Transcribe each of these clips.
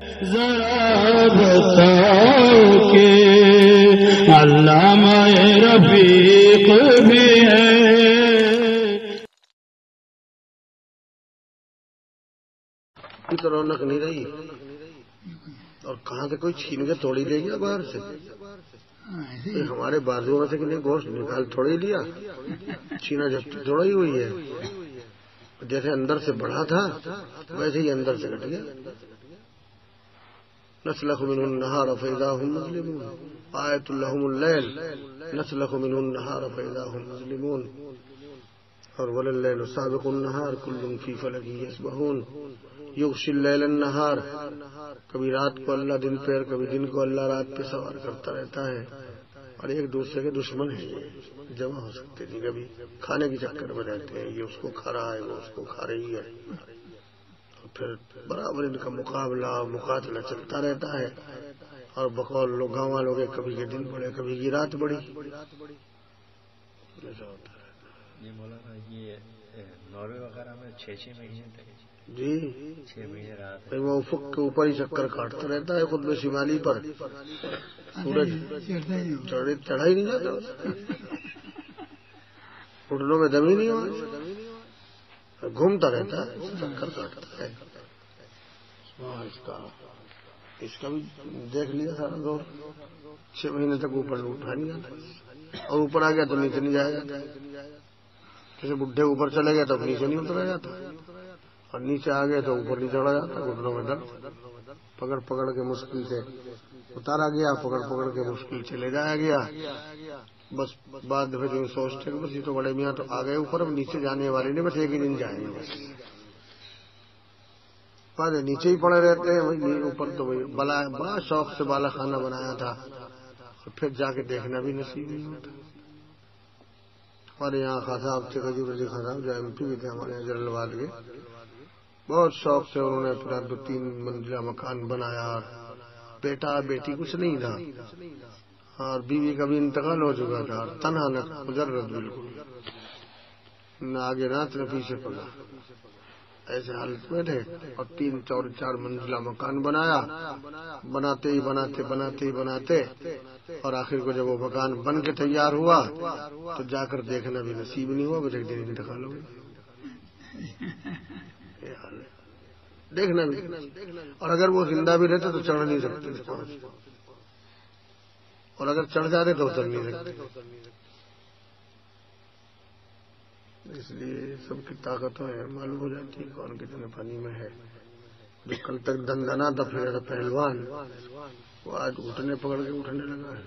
ذرا بتاؤ کہ علامہ رفیق بھی ہے. تو رونق نہیں رہی، اور کہاں سے کوئی چھین کے تھوڑی لے گیا باہر سے. ہمارے بازو میں سے کسی گوشت نکال تھوڑی لیا، چھینا جب تھوڑا ہی ہوئی ہے. جیسے اندر سے بڑھا تھا ویسے ہی اندر سے گٹ گیا. نسلخ منہ النہار فاذا هم مظلمون، آیت لهم اللیل نسلخ منہ النہار فاذا هم مظلمون. اور ولللیل سابق النہار کل فی فلک یسبحون. یغشی اللیل النہار، کبھی رات کو اللہ دن پہ، کبھی دن کو اللہ رات پہ سوار کرتا رہتا ہے. اور ایک دوسرے کے دشمن ہیں، یہ جمع ہو سکتے نہیں، کبھی کھانے کے چکر میں رہتے ہیں. یہ اس کو کھا رہا ہے، وہ اس کو کھا رہی ہے، اور پھر برابر ان کا مقابلہ مقاتلہ چلتا رہتا ہے. اور بقول لوگ گاؤں والوں کے کبھی یہ دن بڑھے کبھی یہ رات بڑھی. ایسا ہوتا ہے. یہ مولانا یہ ناروے وغیرہ میں 6 مہینے تک جی 6 مہینے رات وہ افق کے اوپر ہی چکر کاٹتا رہتا ہے. خود میں شمالی پر سورج چڑھا ہی نہیں جاتا، گھٹنوں میں دم ہی نہیں ہوا، گھومتا رہتا ہے، چکر کاٹتا ہے. اس کا بھی دیکھ لیا سارا دور. 6 مہینے تک اوپر اٹھا نہیں جاتا، اور اوپر آ گیا تو نیچے نہیں جایا جاتا. جیسے بڈھے اوپر چلے گئے تو نیچے نہیں اترا جاتا، اور نیچے آ گئے تو اوپر نہیں چڑھا جاتا. گھٹنوں میں درد، پکڑ پکڑ کے مشکل سے اتارا گیا، پکڑ پکڑ کے مشکل سے لے جایا گیا. بس بعد پھر یوں سوچتے کہ بس یہ تو بڑے میاں تو آ گئے اوپر، اب نیچے جانے والے نہیں، بس ایک ہی دن جائیں گے. بس بعد نیچے ہی پڑے رہتے ہیں. وہی اوپر تو وہی بڑا شوق سے بالا خانہ بنایا تھا، اور پھر جا کے دیکھنا بھی نصیب نہیں ہوتا. ہمارے یہاں خان صاحب تھے، خان صاحب جو ایم پی بھی تھے ہمارے یہاں جلال کے، بہت شوق سے انہوں نے پورا 2-3 منزلہ مکان بنایا. بیٹا بیٹی کچھ نہیں تھا، اور بیوی کا بھی انتقال ہو چکا تھا. تنہا نہ مجرد، بالکل نہ آگے رات نہ پیچھے پڑا، ایسے حالت میں تھے. اور 3-4 منزلہ مکان بنایا. بناتے ہی بناتے اور آخر کو جب وہ مکان بن کے تیار ہوا تو جا کر دیکھنا بھی نصیب نہیں ہوا. بس ایک دن انتقال ہو گیا. دیکھنا بھی، اور اگر وہ زندہ بھی رہتے تو چڑھ نہیں سکتے، اور اگر چڑھ جاتے تو اتر نہیں سکتے. اس لیے سب کی طاقتیں معلوم ہو جاتی ہے کون کتنے پانی میں ہے. جو کل تک دندنا تھا پھر پہلوان، وہ آج گھٹنے پکڑ کے اٹھنے لگا ہے.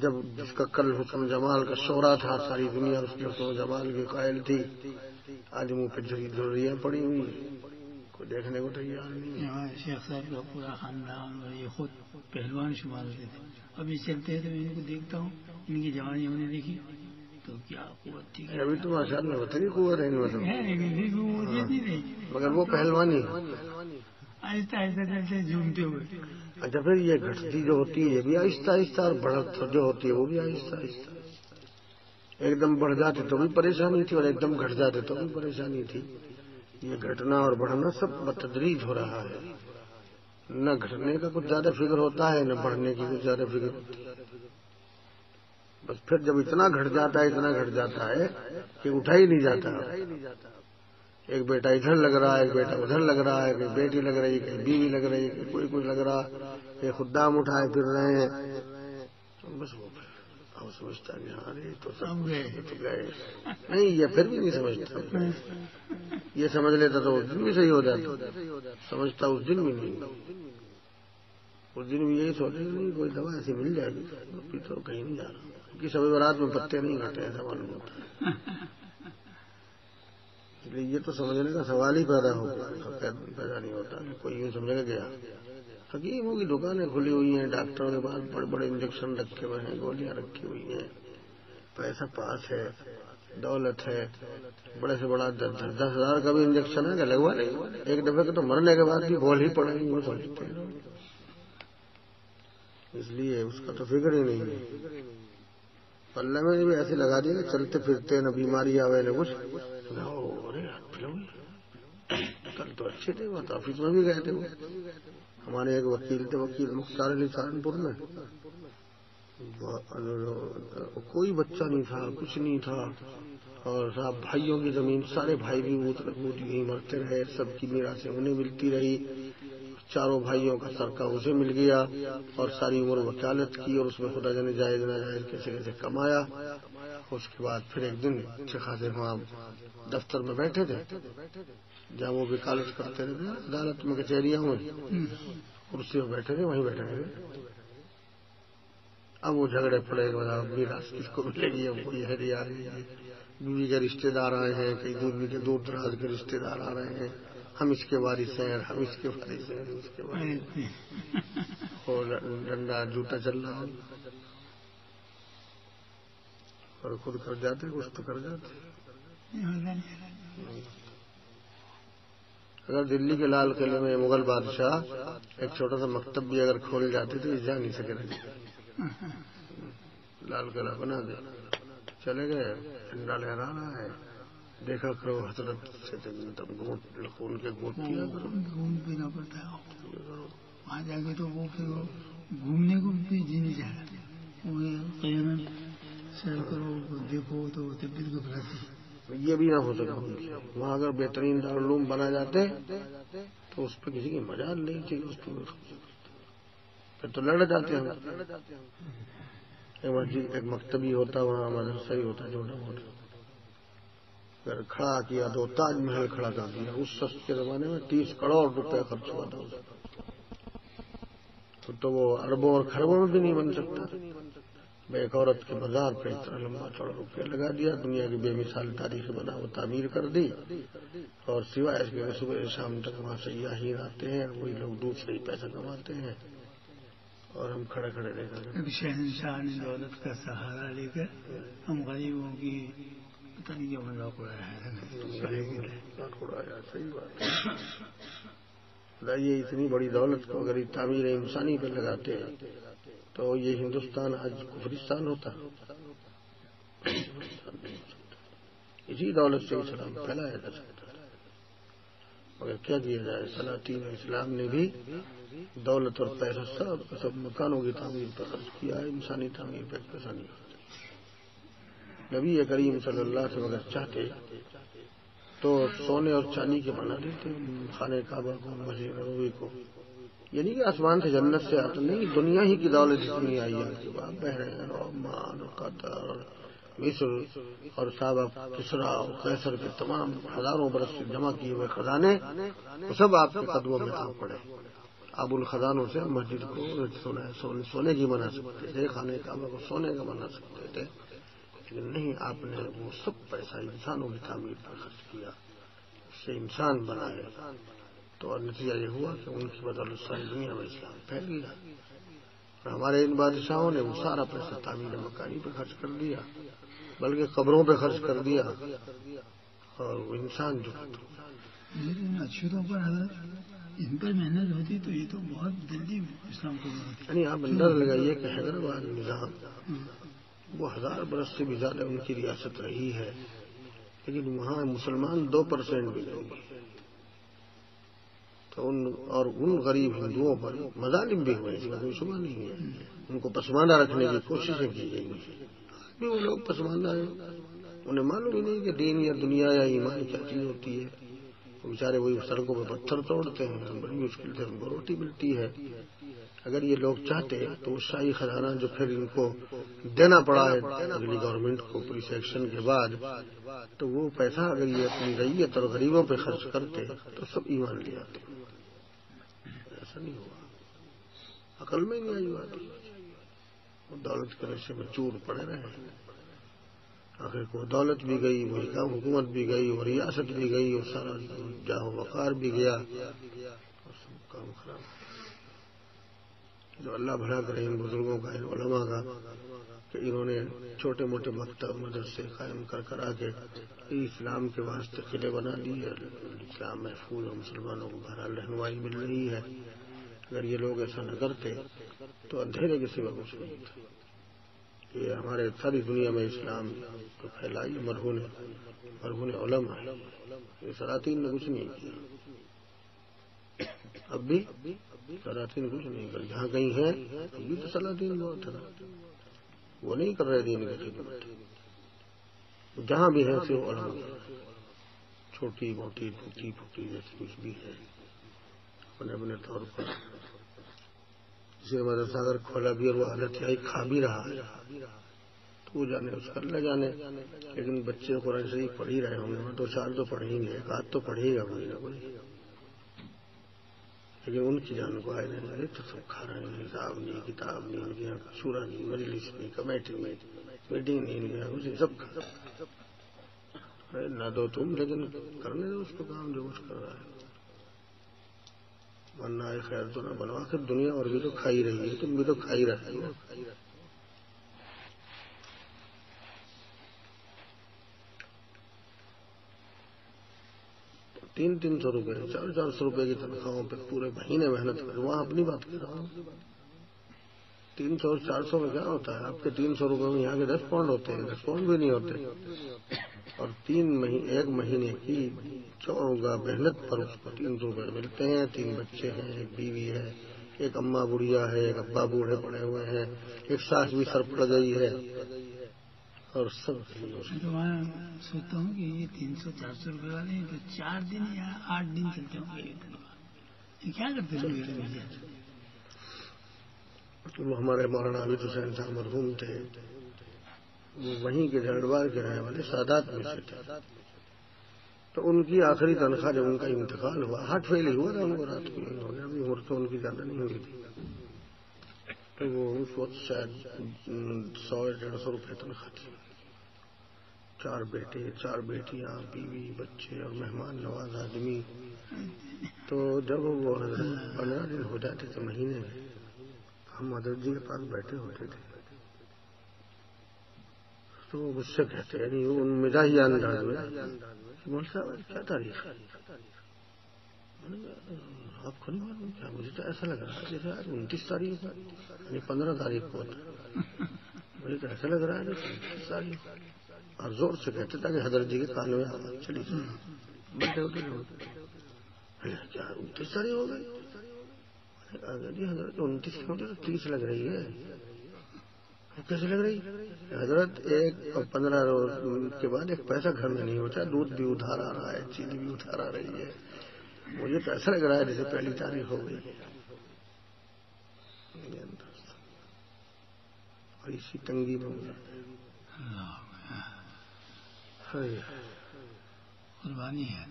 جب جس کا کل حسن جمال کا شعرا تھا، ساری دنیا اس کے حسن جمال کی قائل تھی، آج منہ پہ جھریاں پڑی ہوئی، کوئی دیکھنے کو تیار نہیں. شیخ صاحب کا پورا خاندان اور یہ خود پہلوان شمار ہوتے تھے. ابھی چلتے ہیں تو میں ان کو دیکھتا ہوں، ان کی جوانی ہم نے دیکھی تو کیا قوت تھی. ابھی تو ماشاء اللہ اتنی قوت ہے ان میں تو، مگر وہ پہلوانی آہستہ آہستہ چلتے جھومتے ہوئے. اچھا پھر یہ گھٹتی جو ہوتی ہے یہ بھی آہستہ آہستہ، اور بڑھت جو ہوتی ہے وہ بھی آہستہ آہستہ. ایک دم بڑھ جاتے تو بھی پریشانی تھی، اور ایک دم گھٹ جاتے تو بھی پریشانی تھی. یہ گھٹنا اور بڑھنا سب بتدریج ہو رہا ہے. نہ گھٹنے کا کچھ زیادہ فکر ہوتا ہے، نہ بڑھنے کی کچھ زیادہ فکر ہوتی ہے. بس پھر جب اتنا گھٹ جاتا ہے کہ اٹھا ہی نہیں جاتا. ایک بیٹا ادھر لگ رہا ہے، ایک بیٹا ادھر لگ رہا ہے، کوئی بیٹی لگ رہی ہے، کوئی بیوی لگ رہی ہے، کوئی کچھ لگ رہا ہے، خدام اٹھائے پھر رہے ہیں. بس وہ اب سمجھتا نہیں، ارے تو سب گئے. نہیں، یہ پھر بھی نہیں سمجھتا. یہ سمجھ لیتا تو اس دن بھی صحیح ہو جاتا، سمجھتا اس دن بھی نہیں. اس دن بھی یہی سوچے نہیں کوئی دوا ایسی مل جائے گی، ابھی تو کہیں نہیں جا رہا. کسی بھی رات میں پتے نہیں کھاتے، ایسا معلوم ہوتا ہے. اس لیے یہ تو سمجھنے کا سوال ہی پیدا نہیں ہوتا کہ کوئی یوں سمجھے گیا. حکیموں کی دکانیں کھلی ہوئی ہیں، ڈاکٹروں کے پاس بڑے بڑے انجیکشن رکھے ہوئے ہیں، گولیاں رکھی ہوئی ہیں، پیسہ پاس ہے، دولت ہے. بڑے سے بڑا 10,000 کا بھی انجیکشن ہے کہ لگوا لیں، ایک دفعہ کے تو مرنے کے بعد بھی بول ہی پڑیں گے، وہ سمجھتے ہیں. اس لیے اس کا تو فکر ہی نہیں ہے. اللہ میں بھی ایسے لگا دیا کہ چلتے پھرتے نہ بیماری آوے نہ کچھ. تو اچھے تھے، وہ تو آفس میں بھی گئے تھے. وہ ہمارے ایک وکیل تھے، وکیل مختار علی سہارنپور میں. کوئی بچہ نہیں تھا، کچھ نہیں تھا. اور صاحب بھائیوں کی زمین، سارے بھائی بھی یہیں مرتے رہے، سب کی میراثیں انہیں ملتی رہی. چاروں بھائیوں کا سرکہ اسے مل گیا اور ساری عمر وکالت کی اور اس میں خدا جانے جائز ناجائز کیسے کیسے کمایا. اس کے بعد پھر ایک دن اچھے خاصے وہاں دفتر میں بیٹھے تھے جہاں وہ وکالت کرتے رہتے، عدالت میں کچہریاں میں کرسی میں بیٹھے تھے، وہیں بیٹھے تھے. اب وہ جھگڑے پڑے گا میراث کس کو ملے گی. اب کوئی ہے آ رہی ہے، بیوی کے رشتے دار آئے ہیں، کئی دوسری کے دور دراز کے رشتے دار آ رہے ہیں، ہم اس کے وارث ہیں، ہم اس کے وارث ہیں، اس کے وارث ہیں. اور ڈنڈا جوتا چل رہا ہو اور خود کر جاتے، کچھ تو کر جاتے. اگر دلی کے لال قلعے میں مغل بادشاہ ایک چھوٹا سا مکتب بھی اگر کھول جاتے تو جا نہیں سکے. لال قلعہ بنا دے، چلے گئے، جھنڈا لہرا رہا ہے، دیکھا کرو حضرت سے خون کے گھونٹ پیا کرو. گھوم پینا پڑتا ہے وہاں جا کے، تو وہ پھر گھومنے کو بھی جی نہیں جا رہا. سیر کرو، دیکھو تو طبیعت گھبراتی. یہ بھی نہ ہو سکا وہاں. اگر بہترین دارلعلوم بنا جاتے تو اس پہ کسی کی مجال نہیں تھی، اس پہ تو لڑ جاتے ہیں. ایک مکتبی ہوتا، وہاں مدرسہ ہی ہوتا چھوٹا موٹا. اگر کھڑا کیا تو تاج محل کھڑا کر دیا. اس سخت کے زمانے میں 30 کروڑ روپے خرچ ہوا تھا تو وہ اربوں اور خربوں میں بھی نہیں بن سکتا. ایک عورت کے بازار پہ اتنا لمبا چوڑا روپیہ لگا دیا، دنیا کی بے مثال تاریخ بنا وہ تعمیر کر دی. اور سوائے اس کے صبح شام تک وہاں سیاحین آتے ہیں، وہی لوگ دودھ سے ہی پیسہ کماتے ہیں اور ہم کھڑے کھڑے رہ کر. شہنشاہ نے دولت کا سہارا لے کر ہم غریبوں کی پتہ نہیں کیا مذاق اڑایا ہے. صحیح بات ہے. یہ اتنی بڑی دولت کو اگر تعمیر انسانی پہ لگاتے ہیں تو یہ ہندوستان آج کفرستان ہوتا. اسی دولت سے اسلام پھیلایا جا سکتا ہے، مگر کیا کیا جائے. سلاطین اسلام نے بھی دولت اور پیسہ سب مکانوں کی تعمیر پر خرچ کیا ہے، انسانی تعمیر پہ پیسہ نہیں. نبی کریم صلی اللہ علیہ وسلم اگر چاہتے تو سونے اور چاندی کے بنا دیتے خانہ کعبہ کو، مسجد نبوی کو. یعنی کہ آسمان سے جنت سے آتا نہیں، دنیا ہی کی دولت جتنی آئی ہے، کے بعد بحرین اور عمان اور قطر اور مصر اور سابق کسرا اور قیصر کے تمام ہزاروں برس سے جمع کیے ہوئے خزانے سب آپ کے قدموں میں آ پڑے. اب ان خزانوں سے مسجد کو سونے کی بنا سکتے تھے، خانہ کعبہ کو سونے کا بنا سکتے تھے، لیکن نہیں، آپ نے وہ سب پیسہ انسانوں کی تعمیر پر خرچ کیا، اس سے انسان بنائے. تو نتیجہ یہ ہوا کہ ان کی بدولت ساری دنیا میں اسلام پھیل گیا. اور ہمارے ان بادشاہوں نے وہ سارا پیسہ تعمیر مکانی پہ خرچ کر دیا، بلکہ قبروں پہ خرچ کر دیا. اور وہ انسان جو اچھوتوں پر ان پر محنت ہوتی تو یہ تو بہت جلدی اسلام کو ہوتی. یعنی آپ اندازہ لگائیے کہ حیدرآباد نظام وہ 1000 برس سے بھی زیادہ ان کی ریاست رہی ہے، لیکن وہاں مسلمان 2% بھی نہیں ہے. تو ان غریب ہندوؤں پر مظالم بھی ہوئے، اس کا کوئی شبہ نہیں ہے. ان کو پسماندہ رکھنے کی کوششیں کی گئی ہیں. وہ لوگ پسماندہ ہیں، انہیں معلوم ہی نہیں کہ دین یا دنیا یا ایمان کیا چیز ہوتی ہے. وہ بیچارے وہی سڑکوں پہ پتھر توڑتے ہیں، بڑی مشکل سے ان کو روٹی ملتی ہے. اگر یہ لوگ چاہتے تو وہ شاہی خزانہ جو پھر ان کو دینا پڑا ہے اگلی گورنمنٹ کو پوری سیکشن کے بعد، تو وہ پیسہ اگر یہ اپنی رعیت اور غریبوں پہ خرچ کرتے تو سب ایمان لے آتے. ایسا نہیں ہوا، عقل میں نہیں آئی بات. وہ دولت کے نشے میں چور پڑے رہے. آخر کو دولت بھی گئی، وہی کام حکومت بھی گئی، اور ریاست بھی گئی، اور سارا جاہ و وقار بھی گیا، اور سب کام خراب. جو اللہ بھلا کرے ان بزرگوں کا، ان علماء کا، کہ انہوں نے چھوٹے موٹے مکتب مدرسے قائم کر آ کے اسلام کے واسطے قلعے بنا دیے. اسلام محفوظ اور مسلمانوں کو بہرحال رہنمائی مل رہی ہے. اگر یہ لوگ ایسا نہ کرتے تو اندھیرے کے سوا کچھ نہیں تھا. یہ ہمارے ساری دنیا میں اسلام کو پھیلائی مرہون علماء ہے. یہ سلاطین نے کچھ نہیں کیا. اب بھی سلاطین کچھ نہیں کر، جہاں کہیں ہے اب بھی تو سلاطین بہت ہے، وہ نہیں کر رہے دین کی خدمت، جہاں بھی ہے صرف علماء، چھوٹی موٹی ٹوٹی پھوٹی جیسی کچھ بھی ہے اپنے اپنے طور پر. کسی نے مدرسہ اگر کھولا بھی اور وہ عادت آئی کھا بھی رہا ہے تو وہ جانے اس کا اللہ جانے، لیکن بچے قرآن شریف پڑھ ہی رہے ہوں گے، دو چار تو پڑھیں گے، ایک آدھ تو پڑھے گا کوئی نہ کوئی، لیکن ان کی جان کو آئے نہیں تو سب کھا رہے ہیں، حساب نہیں کتاب نہیں، ان کے یہاں شورا نہیں، مجلس نہیں، کمیٹی نہیں، میٹنگ نہیں، ان کے یہاں کچھ سب کھا نہ دو تم، لیکن کرنے دو اس کو کام جو کچھ کر رہا ہے، ورنہ خیر تو نہ بنوا کر دنیا اور بھی تو کھائی رہی ہے، تم بھی تو کھائی رہے ہو. تین سو روپئے 400 روپئے کی تنخواہوں پہ پورے مہینے محنت کر، وہاں اپنی بات کر رہا ہوں. 300 اور 400 میں کیا ہوتا ہے؟ آپ کے 300 روپئے میں یہاں کے 10 پاؤنڈ ہوتے ہیں، 10 پاؤنڈ بھی نہیں ہوتے. اور ایک مہینے کی چوڑا محنت پر اس کو 300 روپئے ملتے ہیں. 3 بچے ہیں، ایک بیوی ہے، ایک اماں بڑھیا ہے، ایک ابا بوڑھے پڑے ہوئے ہیں، ایک ساس بھی سر پڑ گئی ہے، اور سب تو میں سوچتا ہوں کہ یہ 300-400 روپئے والے ہیں تو 4 دن یا 8 دن چلتے ہوں گے، یہ کیا کرتے ہوں گے؟ وہ ہمارے مولانا صاحب مرحوم تھے، وہ وہیں کے جلال کے رہنے والے سادات میں سے تھے. تو ان کی آخری تنخواہ جب ان کا انتقال ہوا، ہارٹ فیل ہوا تھا ان کو، رات کو ہو گیا، ابھی عمر تو ان کی زیادہ نہیں ہوئی تھی، تو وہ اس وقت شاید 100-150 روپئے تنخواہ تھی. 4 بیٹے 4 بیٹیاں، بیوی بچے اور مہمان نواز آدمی. تو جب وہ 15 دن ہو جاتے تھے مہینے میں، ہم حضرت جی کے پاس بیٹھے ہوتے تھے، تو وہ مجھ سے کہتے ہیں ان مزاحیہ انداز میں، مول صاحب کیا تاریخ ہے؟ آپ کو نہیں معلوم کیا؟ مجھے تو ایسا لگ رہا ہے جیسے آج 29 تاریخ ہے، یعنی 15 تاریخ کو ہوتا ہے. مجھے تو ایسا لگ رہا ہے جیسے 29 تاریخ، اور زور سے کہتے تھا کہ حضرت جی کے کان میں آواز چلی جائے. بیٹھے ہوتے کیا 29 تاریخ ہو گئی؟ جی حضرت 29 کی مجھے تو 30 لگ رہی ہے. کیسے لگ رہی؟ حضرت 1 اور 15 روز کے بعد 1 پیسہ گھر میں نہیں ہوتا، دودھ بھی ادھار آ رہا ہے، چینی بھی ادھار آ رہی ہے، مجھے تو ایسا لگ رہا ہے جیسے پہلی تاریخ ہو گئی. اور اسی تنگی میں قربانی ہے.